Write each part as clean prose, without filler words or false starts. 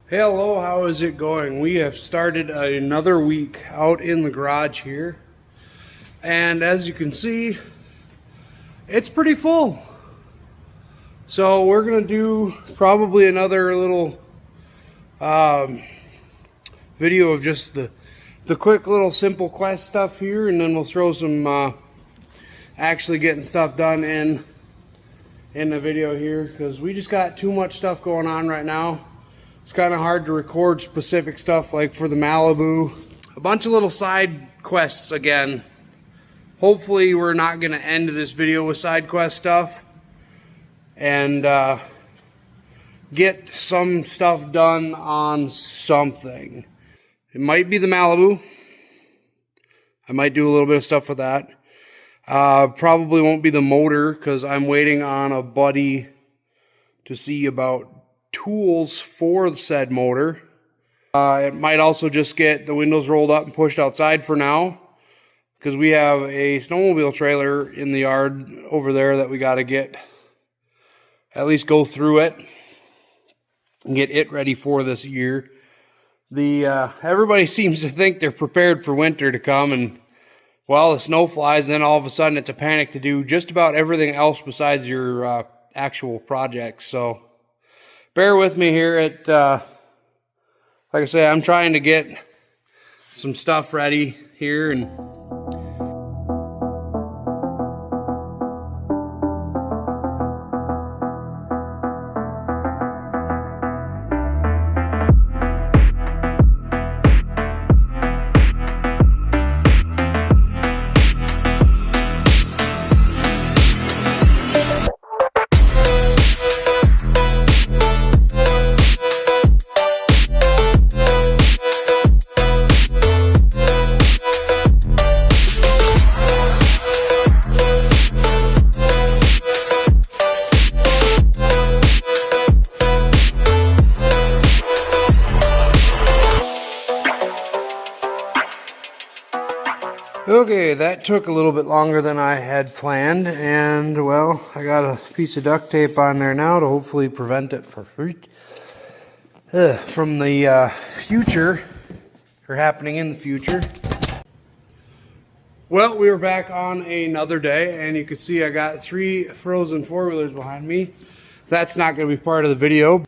Hello, how is it going? We have started another week out in the garage here, and as you can see, it's pretty full. So we're gonna do probably another little video of just the quick little simple quest stuff here, and then we'll throw some actually getting stuff done in the video here, because we just got too much stuff going on right now. It's kind of hard to record specific stuff like for the Malibu. A bunch of little side quests again. Hopefully we're not going to end this video with side quest stuff. And get some stuff done on something. It might be the Malibu. I might do a little bit of stuff with that. Probably won't be the motor because I'm waiting on a buddy to see about tools for the said motor. It might also just get the windows rolled up and pushed outside for now, because we have a snowmobile trailer in the yard over there that we got to get, at least go through it and get it ready for this year. Everybody seems to think they're prepared for winter to come, and well, the snow flies, and then all of a sudden it's a panic to do just about everything else besides your actual projects. So bear with me here at, like I say, I'm trying to get some stuff ready here, and okay, that took a little bit longer than I had planned, and well, I got a piece of duct tape on there now to hopefully prevent it from the future, or happening in the future. Well, we were back on another day, and you can see I got 3 frozen four-wheelers behind me. That's not going to be part of the video,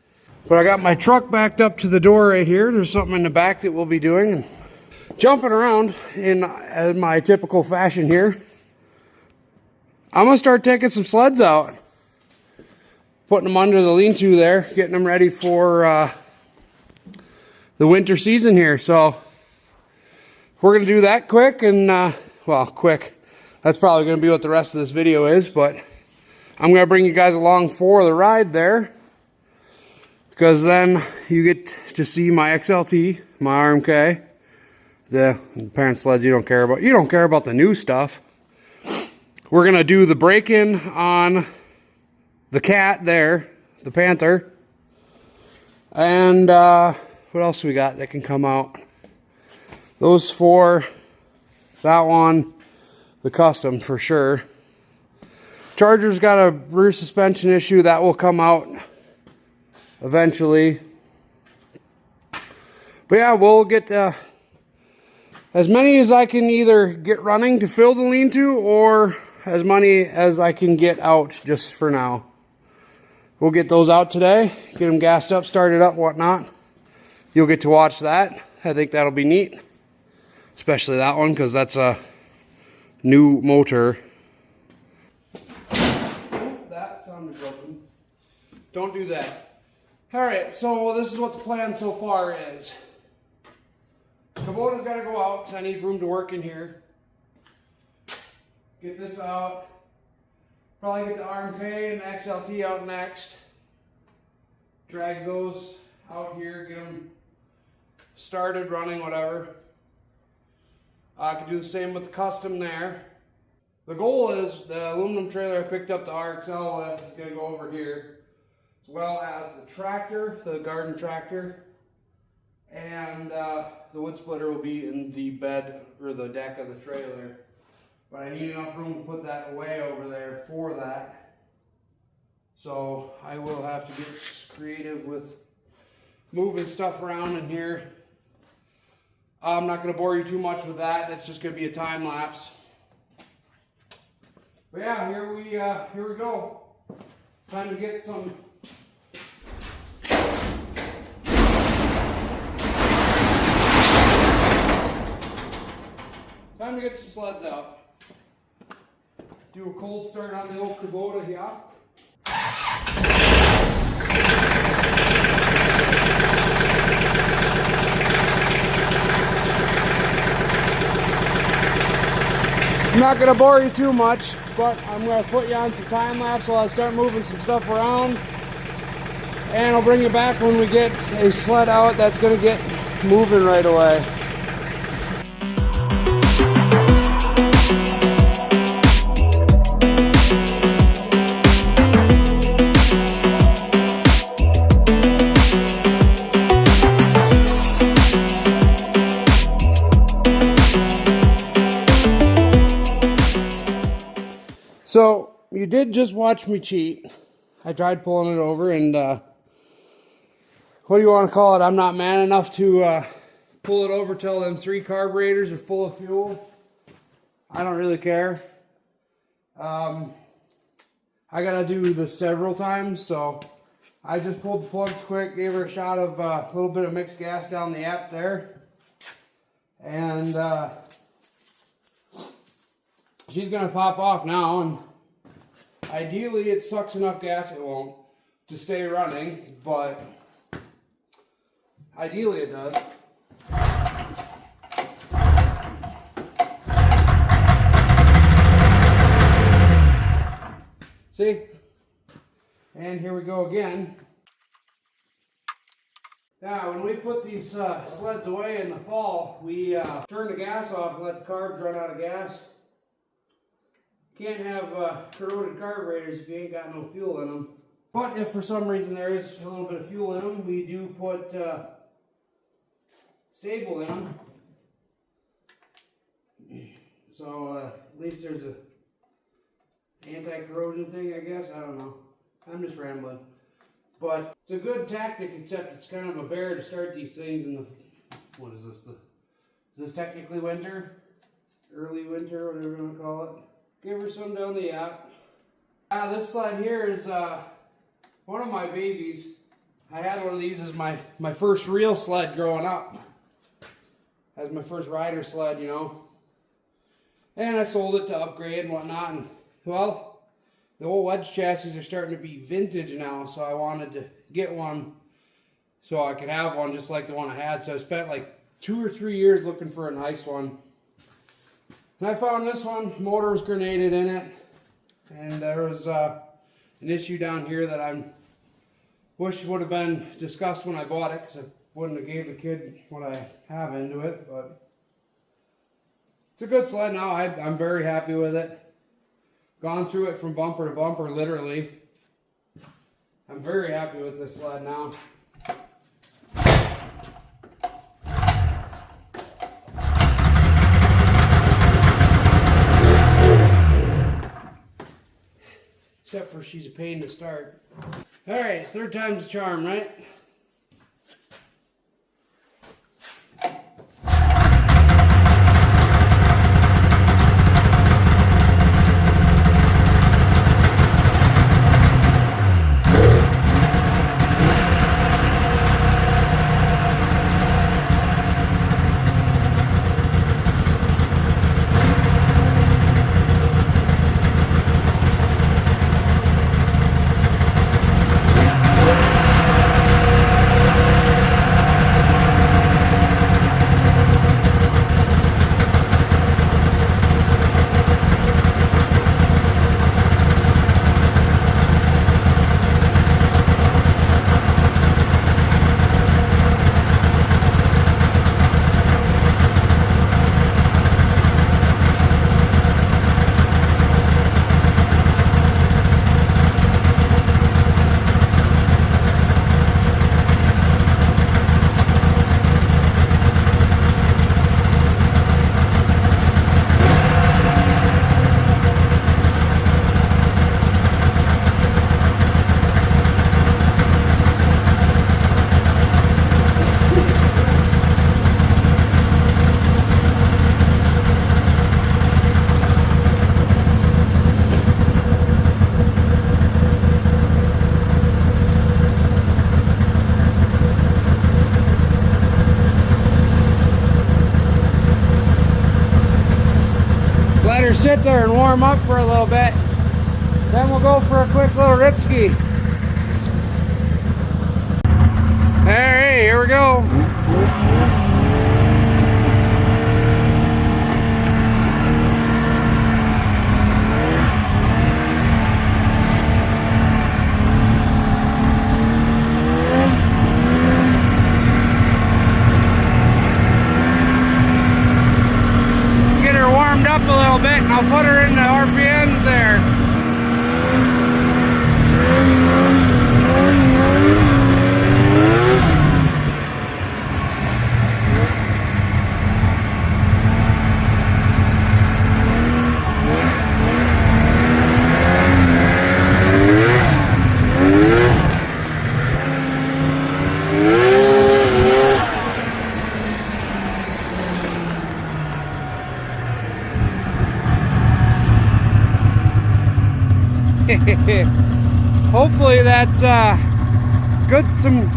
but I got my truck backed up to the door right here. There's something in the back that we'll be doing, and jumping around in my typical fashion here. I'm going to start taking some sleds out. Putting them under the lean-to there. Getting them ready for the winter season here. So we're going to do that quick. And, well, quick. That's probably going to be what the rest of this video is. But I'm going to bring you guys along for the ride there, because then you get to see my XLT, my RMK. The parent sleds you don't care about. You don't care about the new stuff. We're going to do the break-in on the cat there, the Panther. And what else we got that can come out? Those 4, that one, the custom for sure. Charger's got a rear suspension issue that will come out eventually. But yeah, we'll get as many as I can either get running to fill the lean-to, or as many as I can get out just for now. We'll get those out today, get them gassed up, started up, whatnot. You'll get to watch that. I think that'll be neat. Especially that one, because that's a new motor. Oh, that sounded broken. Don't do that. Alright, so this is what the plan so far is. Kubota's got to go out because I need room to work in here. Get this out. Probably get the RMK and the XLT out next. Drag those out here, get them started, running, whatever. I could do the same with the custom there. The goal is the aluminum trailer I picked up the RXL with is going to go over here, as well as the tractor, the garden tractor. And the wood splitter will be in the bed or the deck of the trailer. But I need enough room to put that away over there for that. So I will have to get creative with moving stuff around in here. I'm not going to bore you too much with that. It's just going to be a time lapse. But yeah, here we go. Time to get some. Time to get some sleds out. Do a cold start on the old Kubota here. I'm not going to bore you too much, but I'm going to put you on some time lapse while I start moving some stuff around. And I'll bring you back when we get a sled out that's going to get moving right away. So, you did just watch me cheat. I tried pulling it over and, what do you want to call it? I'm not man enough to pull it over till them 3 carburetors are full of fuel. I don't really care. I gotta do this several times, so I just pulled the plugs quick, gave her a shot of a little bit of mixed gas down the app there. And, she's going to pop off now, and ideally it sucks enough gas, it won't, to stay running, but ideally it does. See? And here we go again. Now, when we put these sleds away in the fall, we turn the gas off and let the carbs run out of gas. Can't have corroded carburetors if you ain't got no fuel in them. But if for some reason there is a little bit of fuel in them, we do put stable in them. So at least there's a anti-corrosion thing, I guess. I don't know. I'm just rambling. But it's a good tactic, except it's kind of a bear to start these things in the, what is this? Is this technically winter? Early winter, whatever you want to call it. Give her some down the app. This sled here is one of my babies. I had one of these as my first real sled growing up. As my first rider sled, you know. And I sold it to upgrade and whatnot. And, well, the old wedge chassis are starting to be vintage now, so I wanted to get one so I could have one just like the one I had. So I spent like 2 or 3 years looking for a nice one. And I found this one, motor was grenaded in it, and there was an issue down here that I wish would have been discussed when I bought it, because I wouldn't have gave the kid what I have into it, but it's a good sled now. I'm very happy with it. Gone through it from bumper to bumper, literally. I'm very happy with this sled now. Except for she's a pain to start. Alright, 3rd time's a charm, right? sit there and warm up for a little bit. Then we'll go for a quick little rip ski. Hey, here we go. Get her warmed up a little bit and I'll put her in the RPMs there. Hopefully that's good,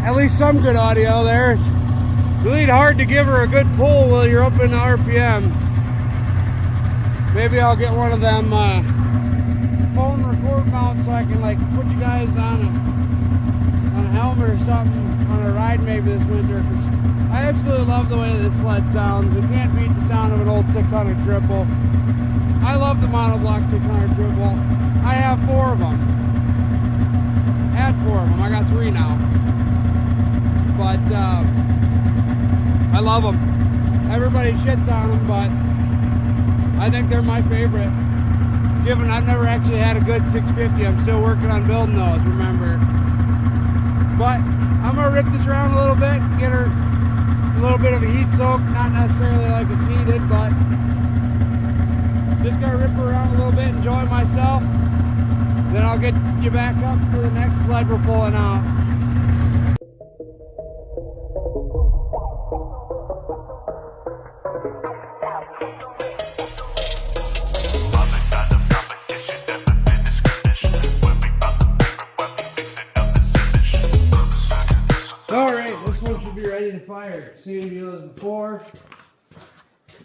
at least some good audio there. It's really hard to give her a good pull while you're up in the RPM. Maybe I'll get one of them phone record mounts so I can like put you guys on a helmet or something on a ride maybe this winter, because I absolutely love the way this sled sounds. It can't beat the sound of an old 600 triple. I love the monoblock 600 triple. I have 4 of them. Had 4 of them. I got 3 now. But I love them. Everybody shits on them, but I think they're my favorite. Given I've never actually had a good 650, I'm still working on building those, remember. But I'm gonna rip this around a little bit, get her a little bit of a heat soak, not necessarily like it's needed, but just gonna rip her around a little bit, enjoy myself. Then I'll get you back up for the next sled we're pulling out. Alright, this one should be ready to fire. Seen videos before.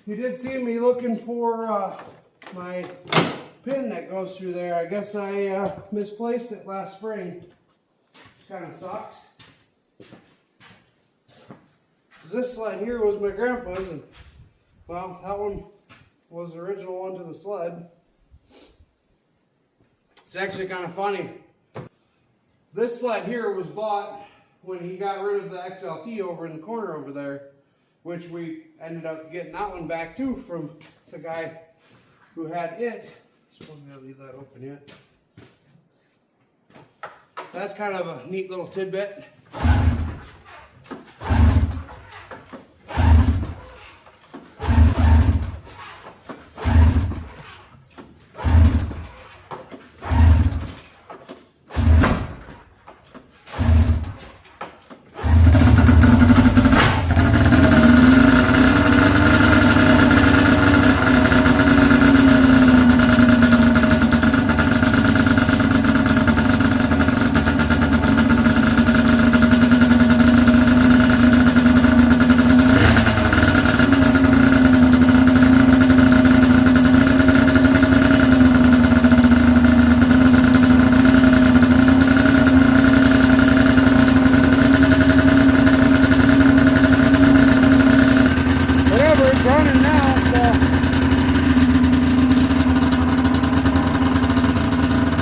You did see me looking for my pin that goes through there. I guess I misplaced it last spring. Kind of sucks. This sled here was my grandpa's, and well, that one was the original one to the sled. It's actually kind of funny. This sled here was bought when he got rid of the XLT over in the corner over there, which we ended up getting that one back too from the guy who had it. So I'm gonna leave that open yet. That's kind of a neat little tidbit.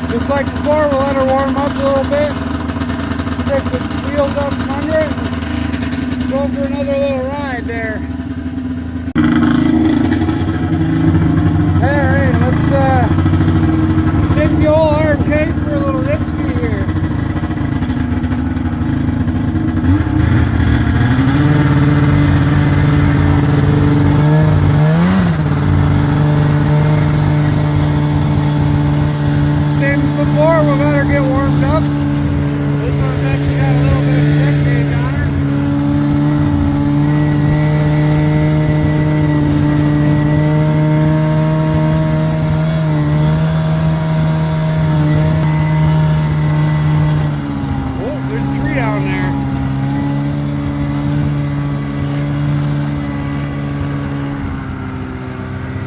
Just like before, we'll let her warm up a little bit, take the wheels up from under it, and go for another little ride there. Alright, let's take the old RK for a little rip ski here. Before, we'll let her get warmed up. This one's actually got a little bit of check gauge on her. Oh, there's a tree down there.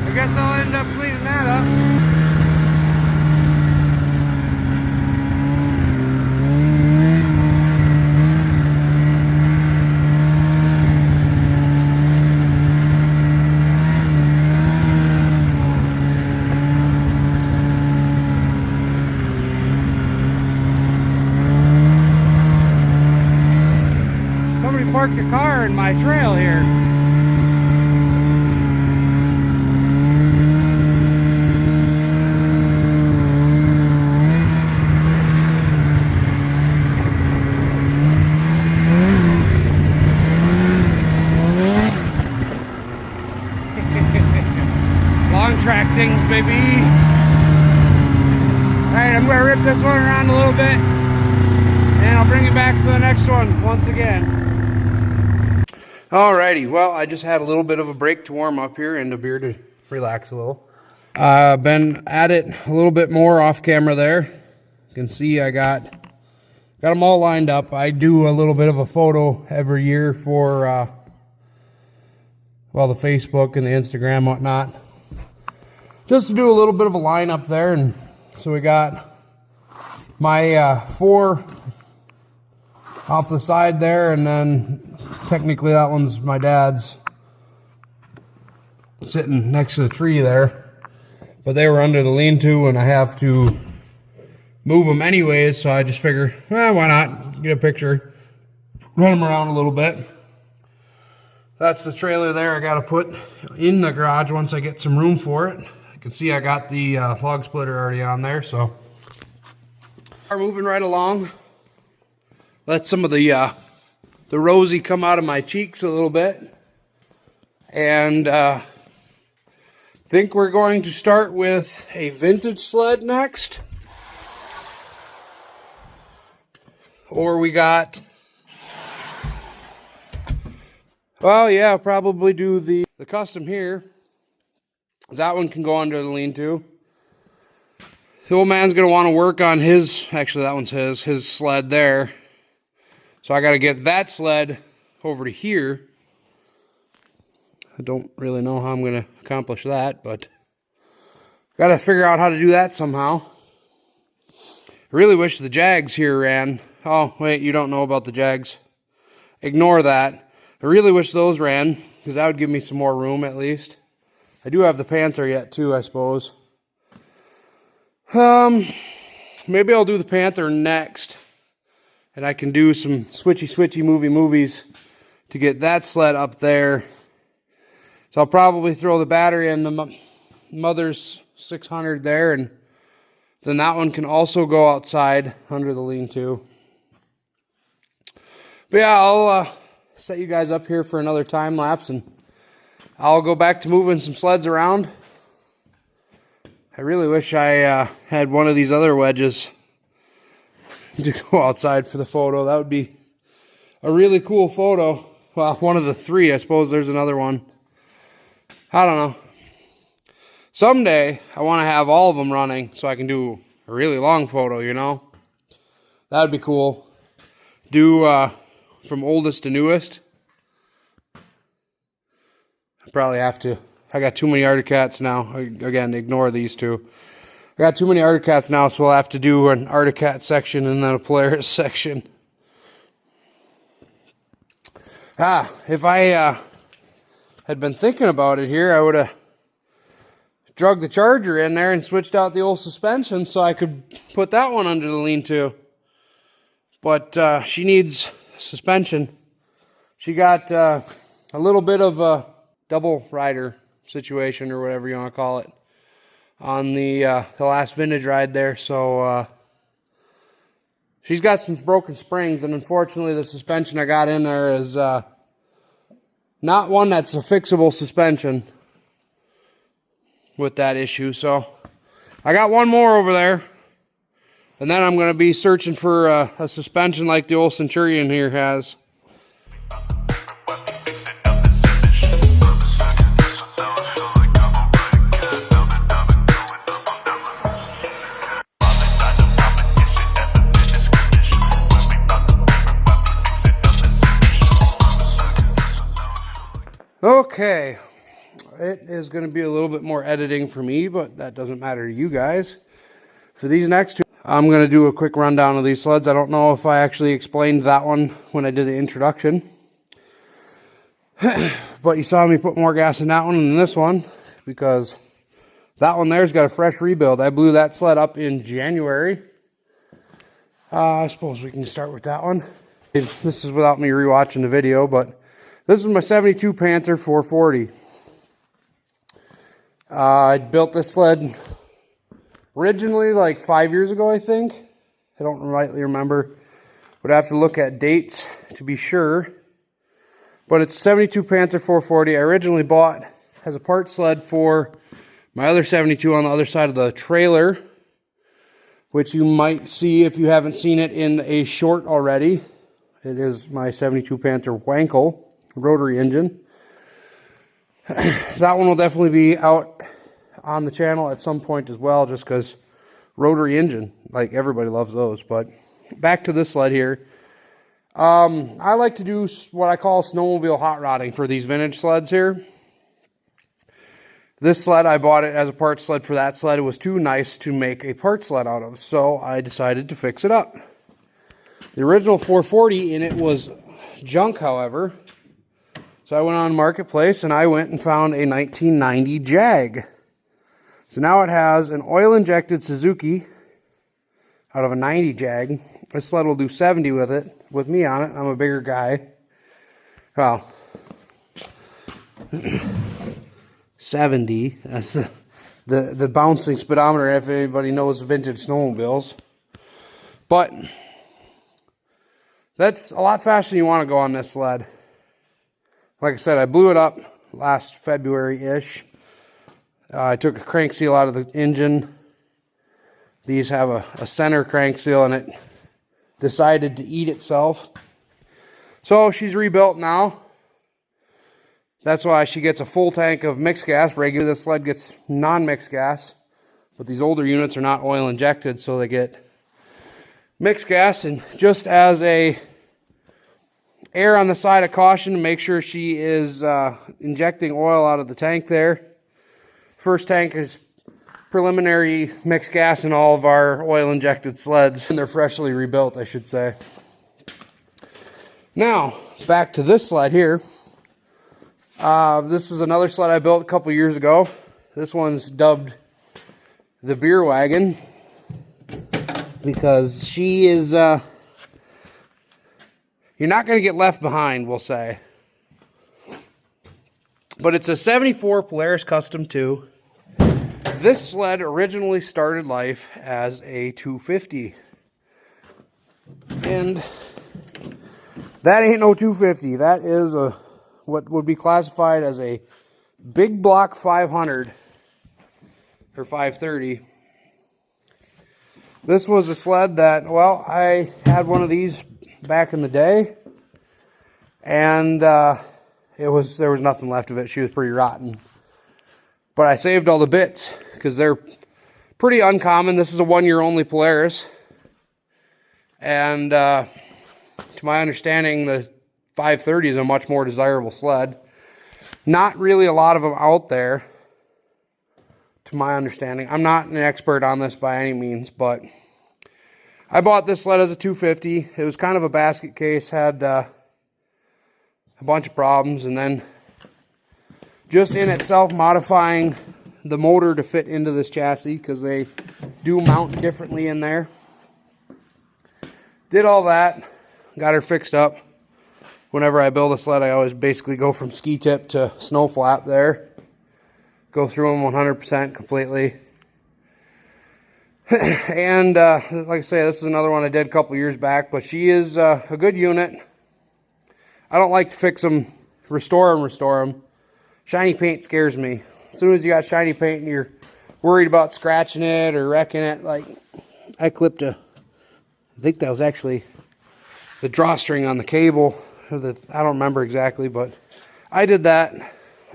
I guess I'll end up cleaning that up. car in my trail here. Long track things, baby. Alright, I'm gonna rip this one around a little bit and I'll bring it back for the next one once again. Alrighty, well, I just had a little bit of a break to warm up here and a beer to relax a little. I've been at it a little bit more off camera there. You can see I got them all lined up. I do a little bit of a photo every year for well, the Facebook and the Instagram and whatnot. Just to do a little bit of a lineup there. And so we got my 4 off the side there, and then technically that one's my dad's, sitting next to the tree there. But they were under the lean-to, and I have to move them anyways, so I just figure, why not get a picture, run them around a little bit. That's the trailer there I got to put in the garage once I get some room for it. You can see I got the log splitter already on there, so we're moving right along. Let some of the rosy come out of my cheeks a little bit, and think we're going to start with a vintage sled next, or we got, well, yeah, I'll probably do the custom here. That one can go under the lean-to. The old man's going to want to work on his, actually that one's his sled there. So I got to get that sled over to here. I don't really know how I'm going to accomplish that, but got to figure out how to do that somehow. I really wish the Jags here ran. Oh, wait, you don't know about the Jags. Ignore that. I really wish those ran, because that would give me some more room at least. I do have the Panther yet too, I suppose. Maybe I'll do the Panther next, and I can do some switchy movies to get that sled up there. So I'll probably throw the battery in the mother's 600 there, and then that one can also go outside under the lean-to. But yeah, I'll set you guys up here for another time lapse, and I'll go back to moving some sleds around. I really wish I had one of these other wedges to go outside for the photo. That would be a really cool photo. Well, one of the 3, I suppose there's another one. I don't know. Someday, I want to have all of them running so I can do a really long photo, you know? That would be cool. Do from oldest to newest. Probably have to. I got too many Arctic Cats now. Again, ignore these 2. I got too many Arctic Cats now, so we'll have to do an Arctic Cat section and then a Polaris section. If I had been thinking about it here, I would have drug the Charger in there and switched out the old suspension so I could put that one under the lean-to. But she needs suspension. She got a little bit of a double rider situation, or whatever you want to call it, on the last vintage ride there. So she's got some broken springs, and unfortunately the suspension I got in there is not one that's a fixable suspension with that issue. So I got one more over there, and then I'm going to be searching for a suspension like the old Centurion here has. Okay, it is going to be a little bit more editing for me, but that doesn't matter to you guys. For these next 2, I'm going to do a quick rundown of these sleds. I don't know if I actually explained that one when I did the introduction, but you saw me put more gas in that one than this one, because that one there's got a fresh rebuild. I blew that sled up in January. I suppose we can start with that one. This is without me rewatching the video, but This is my 72 Panther 440. I built this sled originally like 5 years ago, I think. I don't rightly remember. Would have to look at dates to be sure. But it's 72 Panther 440. I originally bought as a part sled for my other 72 on the other side of the trailer, which you might see if you haven't seen it in a short already. It is my 72 Panther Wankel rotary engine. That one will definitely be out on the channel at some point as well, just because rotary engine, like everybody loves those. But back to this sled here. I like to do what I call snowmobile hot rodding for these vintage sleds here. This sled, I bought it as a part sled for that sled. It was too nice to make a part sled out of, so I decided to fix it up. The original 440 in it was junk, however. So I went on Marketplace and I went and found a 1990 Jag. So now it has an oil-injected Suzuki out of a 90 Jag. This sled will do 70 with it, with me on it. I'm a bigger guy. Well, 70. That's the bouncing speedometer, if anybody knows vintage snowmobiles. But that's a lot faster than you want to go on this sled. Like I said, I blew it up last February-ish. I took a crank seal out of the engine. These have a center crank seal, and it decided to eat itself. So she's rebuilt now. That's why she gets a full tank of mixed gas. Regularly, this sled gets non-mixed gas. But these older units are not oil injected, so they get mixed gas. And just as a err on the side of caution to make sure she is injecting oil out of the tank there. First tank is preliminary mixed gas in all of our oil injected sleds. And they're freshly rebuilt, I should say. Now, back to this sled here. This is another sled I built a couple years ago. This one's dubbed the Beer Wagon because she is... You're not going to get left behind, we'll say. But it's a 74 Polaris Custom 2. This sled originally started life as a 250. And that ain't no 250. That is what would be classified as a big block 500 or 530. This was a sled that, well, I had one of these back in the day, and there was nothing left of it. She was pretty rotten, but I saved all the bits because they're pretty uncommon. This is a 1 year only Polaris, and to my understanding, the 530 is a much more desirable sled. Not really a lot of them out there, to my understanding. I'm not an expert on this by any means, but I bought this sled as a 250. It was kind of a basket case, had a bunch of problems, and then just in itself modifying the motor to fit into this chassis because they do mount differently in there. Did all that, got her fixed up. Whenever I build a sled, I always basically go from ski tip to snow flap there. Go through them 100% completely. And like I say, this is another one I did a couple years back, but she is a good unit. I don't like to fix them, restore them. Shiny paint scares me. As soon as you got shiny paint and you're worried about scratching it or wrecking it, like I clipped I think that was actually the drawstring on the cable. I don't remember exactly, but I did that,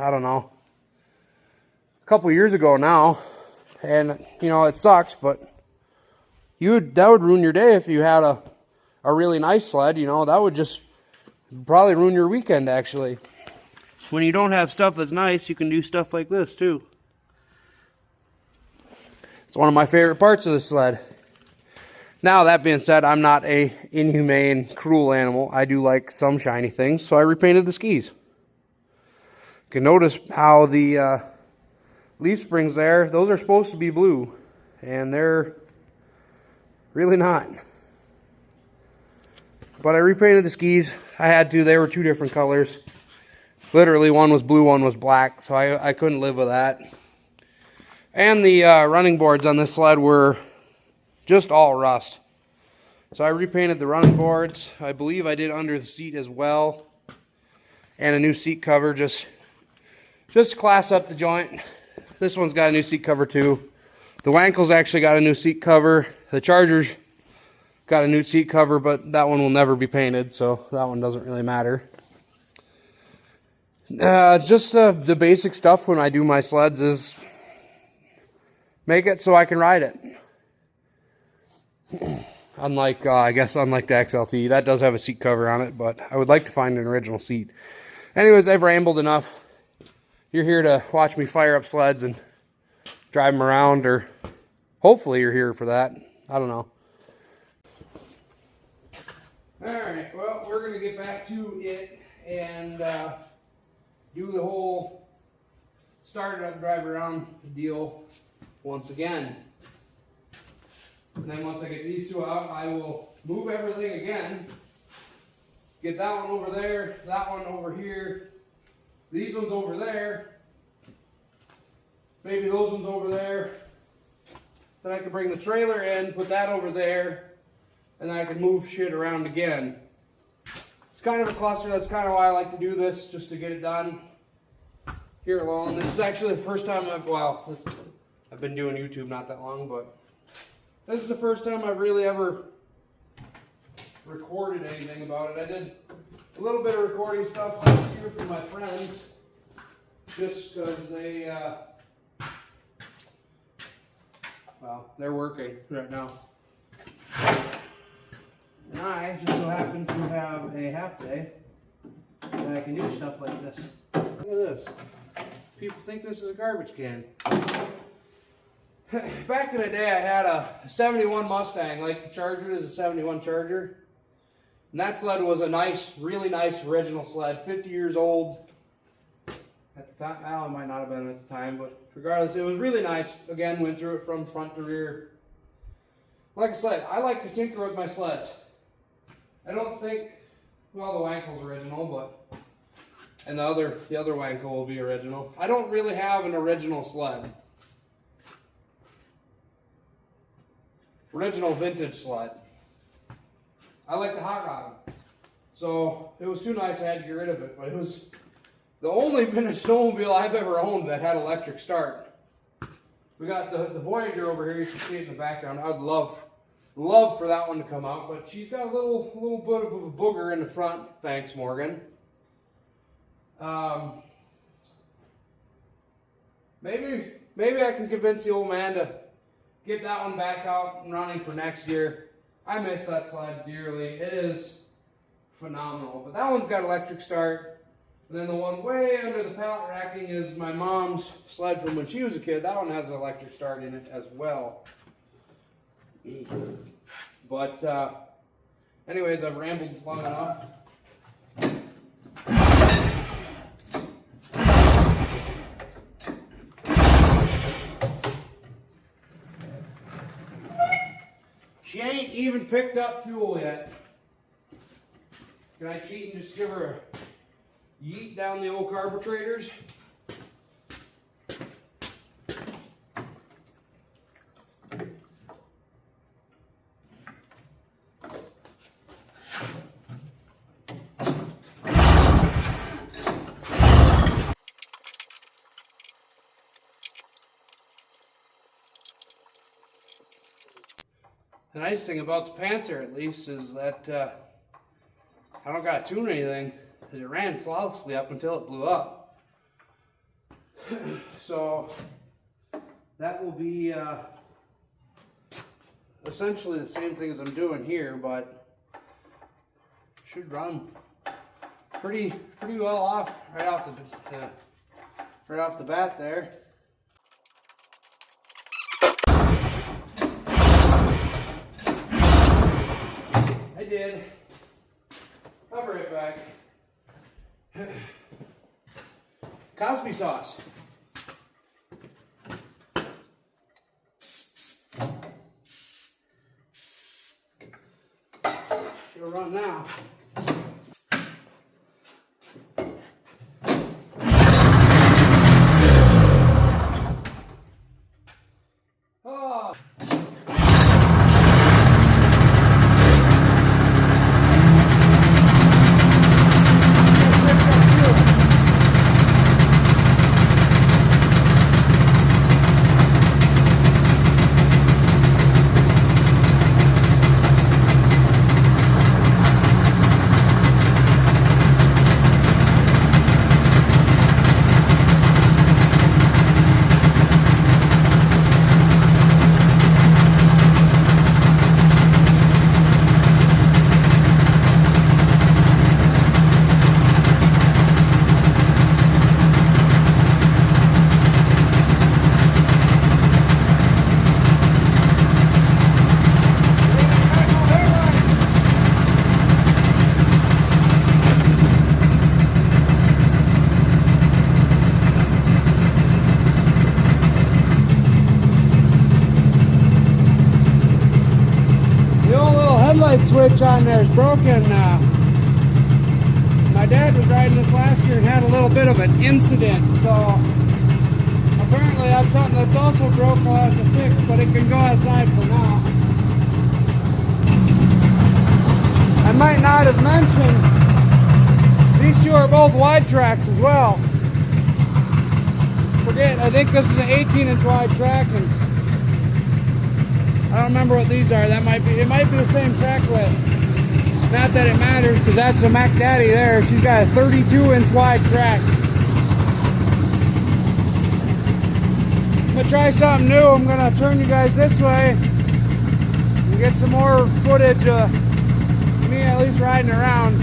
I don't know, a couple years ago now. And, you know, it sucks, but that would ruin your day if you had a really nice sled. You know, that would just probably ruin your weekend, actually. When you don't have stuff that's nice, you can do stuff like this, too. It's one of my favorite parts of the sled. Now, that being said, I'm not a inhumane, cruel animal. I do like some shiny things, so I repainted the skis. You can notice how the leaf springs there, those are supposed to be blue, and they're really not. But I repainted the skis. I had to. They were two different colors. Literally, one was blue, one was black, so I couldn't live with that. And the running boards on this sled were just all rust. So I repainted the running boards. I believe I did under the seat as well. And a new seat cover, just to class up the joint. This one's got a new seat cover too. The Wankel's actually got a new seat cover. The Charger's got a new seat cover, but that one will never be painted, so that one doesn't really matter. Just the basic stuff when I do my sleds is make it so I can ride it. Unlike, I guess, unlike the XLT, that does have a seat cover on it, but I would like to find an original seat. Anyways, I've rambled enough. You're here to watch me fire up sleds and drive them around, or hopefully you're here for that. I don't know. Alright, well, we're going to get back to it and do the whole start it up, drive around deal once again. And then once I get these two out, I will move everything again. Get that one over there, that one over here, these ones over there, maybe those ones over there. Then I can bring the trailer in, put that over there, and then I can move shit around again. It's kind of a cluster. That's kind of why I like to do this, just to get it done here alone. This is actually the first time I've been doing YouTube not that long, but this is the first time I've really ever recorded anything about it. I did a little bit of recording stuff last year for my friends, just because they, well, they're working right now. And I just so happen to have a half day that I can do stuff like this. Look at this. People think this is a garbage can. Back in the day, I had a 71 Mustang, like the Charger is a 71 Charger. And that sled was a nice, really nice original sled, 50 years old at the time. Well, it might not have been at the time, but regardless, it was really nice. Again, went through it from front to rear. Like I said, I like to tinker with my sleds. I don't think, well, the Wankel's original, but, and the other Wankel will be original. I don't really have an original sled. Original vintage sled. I like to hot rod them. So it was too nice I had to get rid of it, but it was the only vintage snowmobile I've ever owned that had electric start. We got the Voyager over here, you can see it in the background. I'd love for that one to come out, but she's got a little bit of a booger in the front. Thanks, Morgan. Maybe I can convince the old man to get that one back out and running for next year. I miss that sled dearly. It is phenomenal. But that one's got electric start. And then the one way under the pallet racking is my mom's sled from when she was a kid. That one has an electric start in it as well. But anyways, I've rambled long enough. She ain't even picked up fuel yet. Can I cheat and just give her a yeet down the old carburetors? The nice thing about the Panther, at least, is that I don't got to tune anything, because it ran flawlessly up until it blew up. So that will be essentially the same thing as I'm doing here, but should run pretty well off right off the bat there. I did. I'll be right back. Cosby sauce. She'll run now. switch on there is broken. My dad was riding this last year and had a little bit of an incident, so apparently that's something that's also broke. I'll have to fix, but it can go outside for now. I might not have mentioned these two are both wide tracks as well. I think this is an 18-inch wide track, and I don't remember what these are. It might be the same track width. Not that it matters, because that's a Mac Daddy there. She's got a 32-inch wide track. I'm gonna try something new. I'm gonna turn you guys this way and get some more footage of me at least riding around.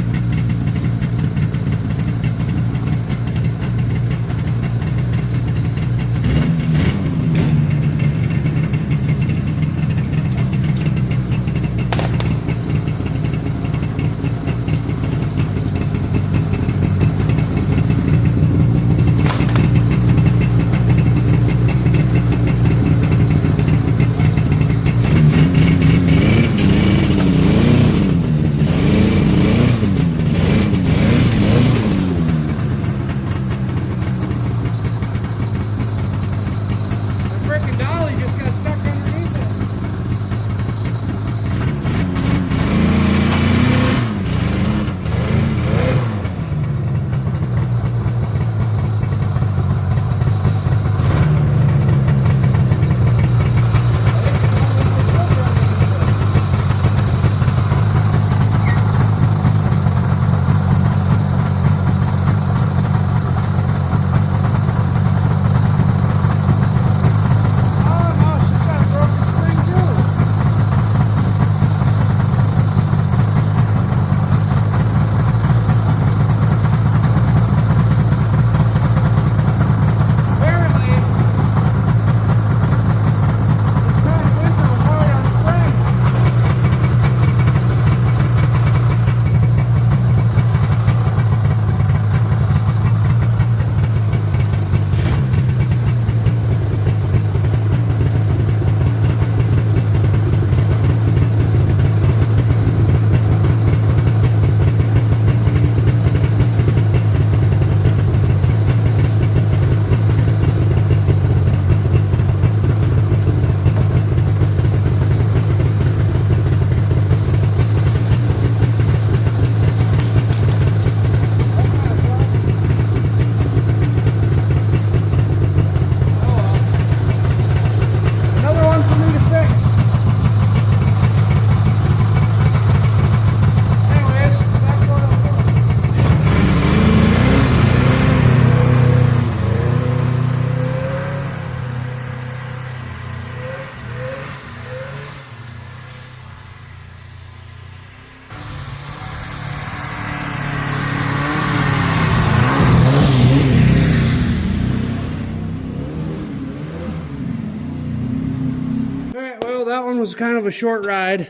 That one was kind of a short ride.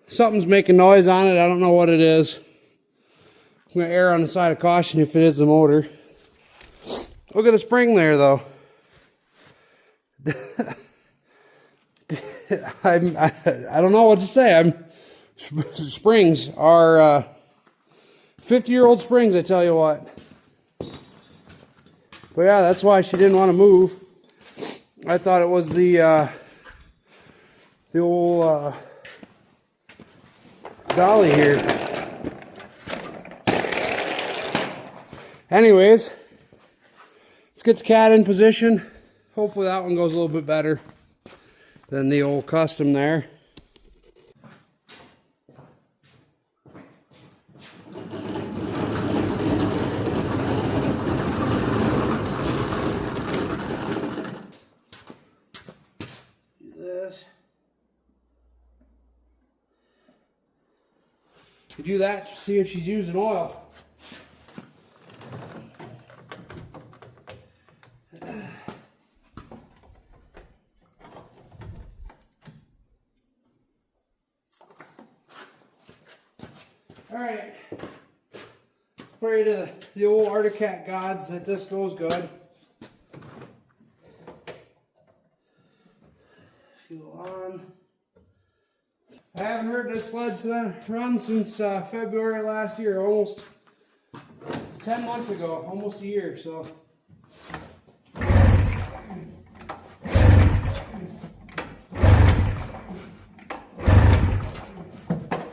Something's making noise on it. I don't know what it is. I'm going to err on the side of caution if it is the motor. Look at the spring there, though. I don't know what to say. Springs are 50-year-old springs, I tell you what. But yeah, that's why she didn't want to move. I thought it was the old dolly here. Anyways, let's get the cat in position. Hopefully that one goes a little bit better than the old custom there. You do that to see if she's using oil. Alright, pray to the old Arctic Cat gods that this goes good. Fuel on. I haven't heard this sled run since February last year, almost 10 months ago, almost a year, so.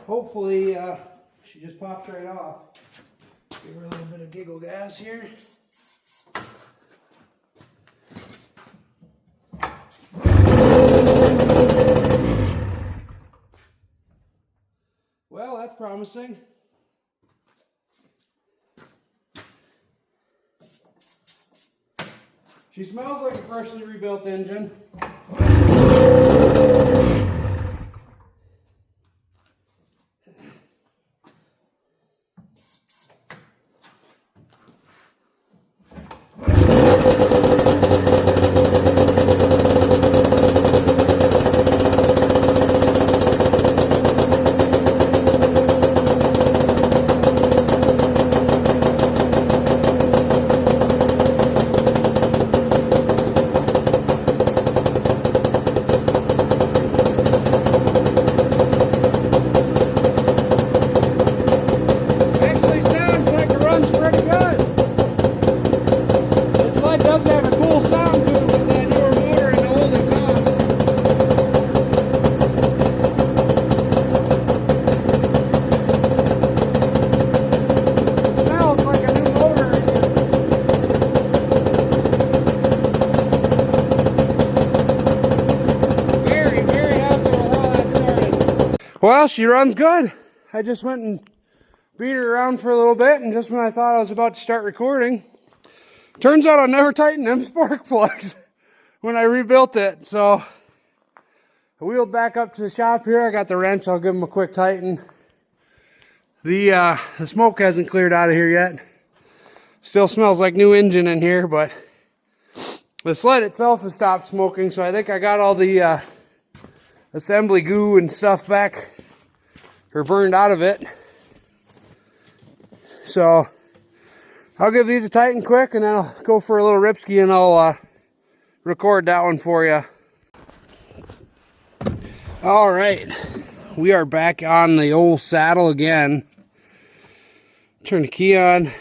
Hopefully, she just pops right off. Give her a little bit of giggle gas here. Well, that's promising. She smells like a freshly rebuilt engine. Well, she runs good. I just went and beat her around for a little bit, and just when I thought I was about to start recording, turns out I never tightened them spark plugs when I rebuilt it. So I wheeled back up to the shop here. I got the wrench. I'll give them a quick tighten. The smoke hasn't cleared out of here yet. Still smells like new engine in here, but the sled itself has stopped smoking, so I think I got all the assembly goo and stuff back or burned out of it. So I'll give these a tighten quick, and then I'll go for a little ripski, and I'll record that one for you. All right, we are back on the old saddle again. Turn the key on.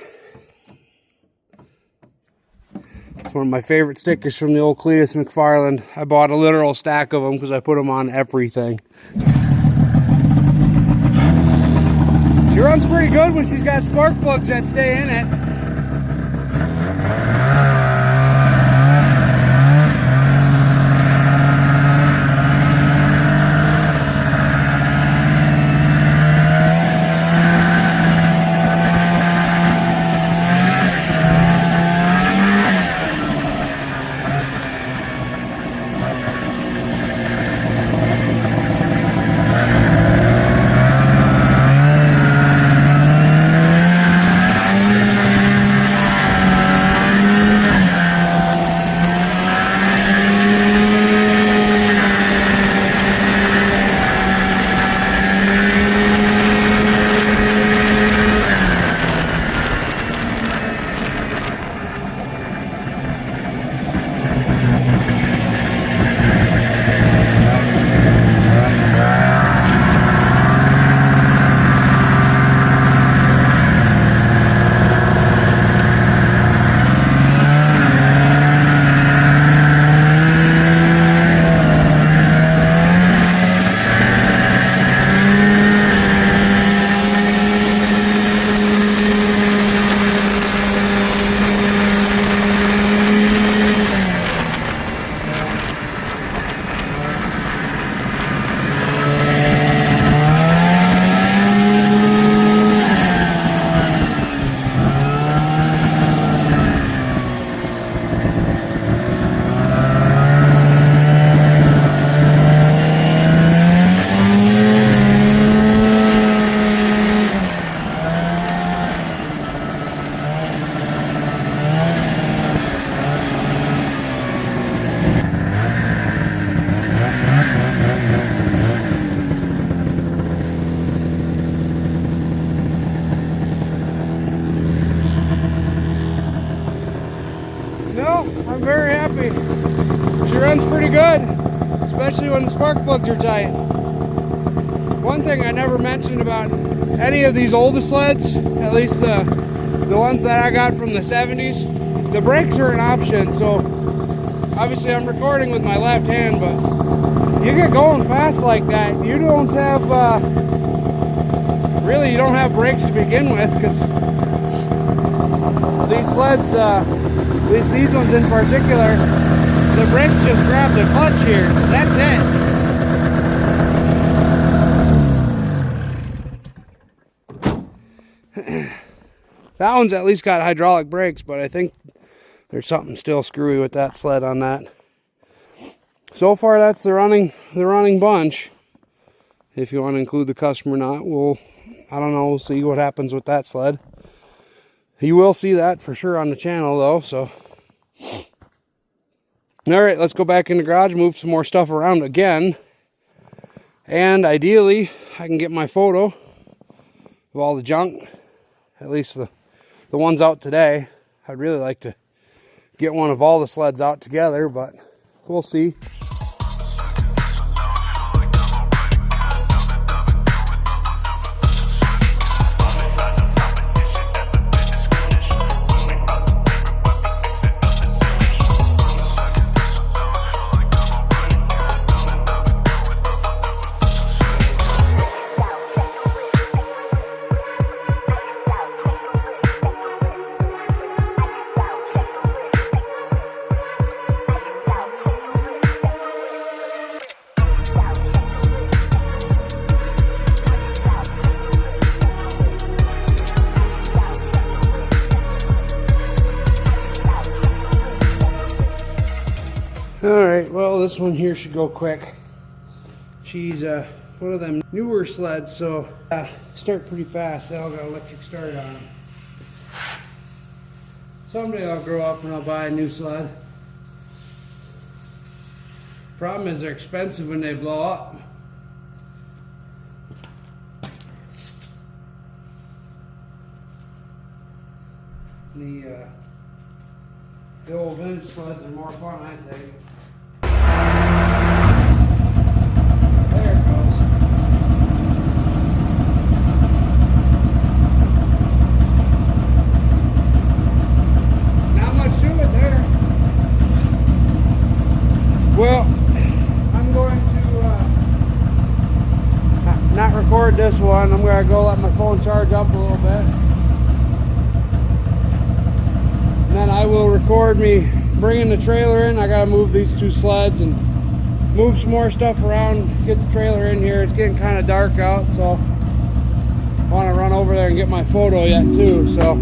It's one of my favorite stickers from the old Cletus McFarland. I bought a literal stack of them because I put them on everything. She runs pretty good when she's got spark plugs that stay in it. I'm very happy. She runs pretty good, especially when the spark plugs are tight. One thing I never mentioned about any of these older sleds, at least the ones that I got from the 70s, the brakes are an option. So obviously I'm recording with my left hand, but you get going fast like that, you don't have really, you don't have brakes to begin with, because these sleds, at least these ones in particular, the brakes just grab the clutch here. That's it. That one's at least got hydraulic brakes, but I think there's something still screwy with that sled on that. So far, that's the running bunch. If you want to include the custom or not, I don't know, we'll see what happens with that sled. You will see that for sure on the channel though, so. All right, let's go back in the garage, move some more stuff around again. And ideally, I can get my photo of all the junk, at least the ones out today. I'd really like to get one of all the sleds out together, but we'll see. Alright, well, this one here should go quick. She's one of them newer sleds, so start pretty fast. They all got electric start on them. Someday I'll grow up and I'll buy a new sled. Problem is they're expensive when they blow up. The old vintage sleds are more fun, I think. There it goes. Not much to it there. Well, I'm going to not record this one. I'm going to go let my phone charge up a little bit. And then I will record me bringing the trailer in. I gotta move these two sleds and move some more stuff around, get the trailer in here. It's getting kind of dark out, so I want to run over there and get my photo yet too. So